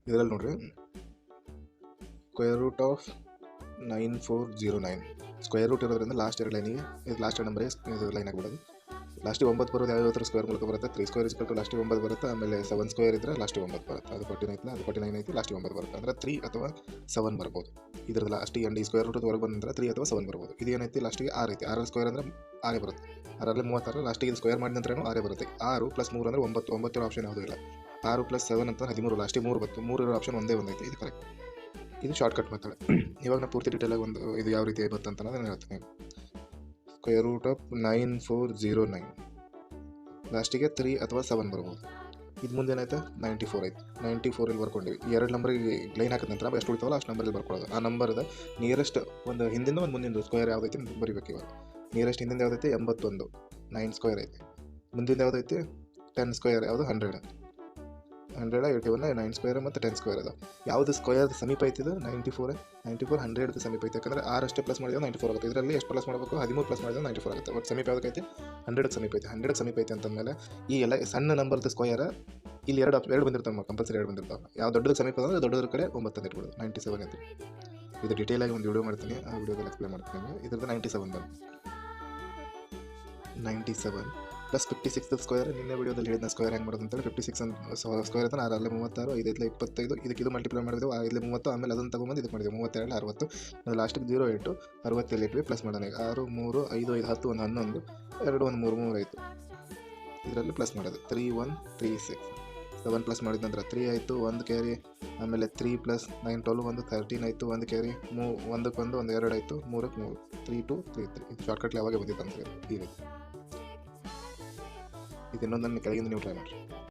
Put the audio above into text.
ಇದರಲ್ಲಿ ನೋಡ್ರಿ square root of 9409 square root ಇರೋದ್ರಿಂದ ಲಾಸ್ಟ್ ಎರಡು ಲೈನಿಗೆ ಇದು ಲಾಸ್ಟ್ ನಂಬರ್ ಇದು ಲೈನ್ ಆಗಿಬಿಡೋದು. ಲಾಸ್ಟಿಗೆ 9 ಬರೋದು ಯಾವ್ಯಾವ ಸ್ಕ್ವೇರ್ ಮೂಲಕ ಬರುತ್ತೆ. 3 ಸ್ಕ್ವೇರ್ ಇಸ್ಕೊಟ್ಟು ಲಾಸ್ಟಿಗೆ 9 ಬರುತ್ತೆ. ಆಮೇಲೆ 7 ಸ್ಕ್ವೇರ್ ಇದ್ದರೆ ಲಾಸ್ಟಿಗೆ 9 ಬರುತ್ತೆ. ಅದು 49 ಐತಲ್ಲ, ಅದು 49 ಐತಿ, ಲಾಸ್ಟಿಗೆ 9 ಬರುತ್ತೆ. ಅಂದರೆ 3 ಅಥವಾ 7 ಬರ್ಬೋದು. ಇದ್ರದ್ದು ಲಾಸ್ಟಿಗೆ ಎಂಡ್ ಈ ಸ್ಕ್ವೇರ್ ರೂಟ್ ಹೊರಗೆ ಬಂದ್ರೆ 3 ಅಥವಾ 7 ಬರ್ಬೋದು. ಇದು ಏನೈತಿ ಲಾಸ್ಟಿಗೆ 6 ಐತಿ. 6 ಸ್ಕ್ವೇರ್ ಅಂದರೆ 6 ಬರುತ್ತೆ. 6ರಲ್ಲಿ 36, ಲಾಸ್ಟಿಗೆ ಇದು ಸ್ಕ್ವೇರ್ ಮಾಡಿದ ನಂತರ 6 ಬರುತ್ತೆ. 6 + 3 ಅಂದರೆ 9. 9 ಇರೋ ಆಪ್ಷನ್ ಯಾವುದೂ ಇಲ್ಲ. 6 + 7 ಅಂತ 13, ಲಾಸ್ಟಿಗೆ 3 ಬರುತ್ತೆ. 3 ಇರೋ ಆಪ್ಷನ್ ಒಂದೇ ಒಂದೈತಿ. ಇದು ಕರೆಕ್ಟ್. ಇದು ಶಾರ್ಟ್ಕಟ್ ಮೆಥಡ್. ಇವಾಗ ನಾನು ಪೂರ್ತಿ ಡೀಟೇಲಾಗಿ ಒಂದು ಇದು ಯಾವ ರೀತಿ ಬರುತ್ತೆ ಅಂತ ನಾನು ಹೇಳ್ತೀನಿ. ಸ್ಕ್ವೇರ್ ರೂಟ್ ಆಫ್ 9409 ಲಾಸ್ಟಿಗೆ 3 ಅಥವಾ 7 ಬರ್ಬೋದು. ಇದು ಮುಂದೆ ಏನಾಯ್ತು 94 ಐತೆ. 94 ಇಲ್ಲಿ ಬರ್ಕೊಂಡಿವಿ. ಎರಡು ನಂಬರಿಗೆ ಲೈನ್ ಹಾಕಿದ ನಂತರ ಎಷ್ಟು ಉಳಿತಾವಲ್ಲ ಅಷ್ಟು ನಂಬರಲ್ಲಿ ಬರ್ಕೊಳ್ಳೋದು. ಆ ನಂಬರ್ದ ನಿಯರೆಸ್ಟ್ ಒಂದು ಹಿಂದಿಂದ ಒಂದು ಮುಂದಿನ ಸ್ಕ್ವೇರ್ ಯಾವುದೈತಿ ಬರೀಬೇಕು. ಇವಾಗ ನಿಯರೆಸ್ಟ್ ಹಿಂದಿಂದ ಯಾವುದೈತಿ 81, 9 ಸ್ಕ್ವೇರ್ ಐತಿ. ಮುಂದಿನ ಯಾವುದೈತಿ 10 ಸ್ಕ್ವೇರ್, ಯಾವುದು 100, 81, 9 ಸ್ಕ್ವೇರ್ ಮತ್ತು 10 ಸ್ಕ್ವೇರ್ ಅದ. ಯಾವುದು ಸ್ಕ್ವೇರ್ ಸಮೀಪ ಐತಿದೆ 94, 100 ಸಮೀಪ ಐತೆ. ಯಾಕಂದರೆ 6 ಅಷ್ಟೇ ಪ್ಲಸ್ ಮಾಡಿದ್ರೆ 94 ಆಗುತ್ತೆ. ಇದರಲ್ಲಿ ಎಷ್ಟು ಪ್ಲಸ್ ಮಾಡಬೇಕು 13 ಪ್ಲಸ್ ಮಾಡಿದ್ರೆ 94 ಆಗುತ್ತೆ. ಬಟ್ ಸಮೀಪ ಯಾವುದಕ್ಕೈತಿ 100 ಸಮೀಪ ಐತೆ. 100 ಸಮೀಪ ಐತೆ ಅಂತಂದಮೇಲೆ ಈ ಎಲ್ಲ ಸಣ್ಣ ನಂಬರ್ದು ಸ್ಕ್ವೇರ್ ಇಲ್ಲಿ ಎರಡು ಬಂದಿರ್ತಾವೆ, ಕಂಪಲ್ಸರಿ ಎರಡು ಬಂದಿರ್ತಾವೆ. ಯಾವ ದೊಡ್ಡದು ಸಮೀಪ ಅಂದರೆ ದೊಡ್ಡದ್ರ ಕಡೆ 9 ಅಂತ ಇಟ್ಬಿಡೋದು. 97 ಅಂತ. ಇದು ಡೀಟೇಲಾಗಿ ಒಂದು ವಿಡಿಯೋ ಮಾಡ್ತೀನಿ, ಆ ವಿಡಿಯೋದಲ್ಲಿ ಎಕ್ಸ್ಪ್ಲೇನ್ ಮಾಡ್ತೀನಿ. ಇದ್ರದ್ದು 97 ಬಂದು 97 + 56 ಸ್ಕ್ವೇರ್. ನಿನ್ನೆ ವಿಡಿಯೋದಲ್ಲಿ ಹೇಳಿದ ಸ್ಕ್ವೇರ್ ಹೆಂಗೆ ಮಾಡೋದು ಅಂತೇಳಿ 56 ಅಂತ ಸ್ಕ್ವೇರ್ ಅಂತ 6 ಅಲ್ಲೇ 36, 5 ಐತ್ಲೆ 25, ಇದಕ್ಕೆ ಇದು ಮಲ್ಟಿಪ್ಲೈ ಮಾಡಿದೆವು 5 30, ಆಮೇಲೆ ಅದನ್ನು ತೊಗೊಂಬಂದು ಇದಕ್ಕೆ ಮಾಡಿದೆವು 32 60. ಲಾಸ್ಟಿಗೆ 08 60 ಇಟ್ವಿ ಪ್ಲಸ್ ಮಾಡೋಣ. 6 3 5 5 10 1 11 2 1 3 3 ಆಯಿತು. ಇದರಲ್ಲಿ ಪ್ಲಸ್ ಮಾಡೋದು 3136. 7 ಪ್ಲಸ್ ಮಾಡಿದ ನಂತರ 3 ಆಯಿತು, 1 ಕ್ಯಾರಿ. ಆಮೇಲೆ 3 + 9 12 1 13 ಆಯಿತು, 1 ಕ್ಯಾರಿ. 1ಕ್ಕೆ 1 1 2 ಆಯಿತು, 3ಕ್ಕೆ 3 3 2 3 3. ಇದು ಶಾರ್ಟ್ಕಟ್ಲಿ ಯಾವಾಗ ಬಂದಿತ್ತು ಅಂತ ಹೇಳಿ. ಇದು ಇನ್ನೊಂದನ್ನು ಕೆಳಗಿಂದ ನೀವು ಟ್ರೈ ಮಾಡಿರಿ.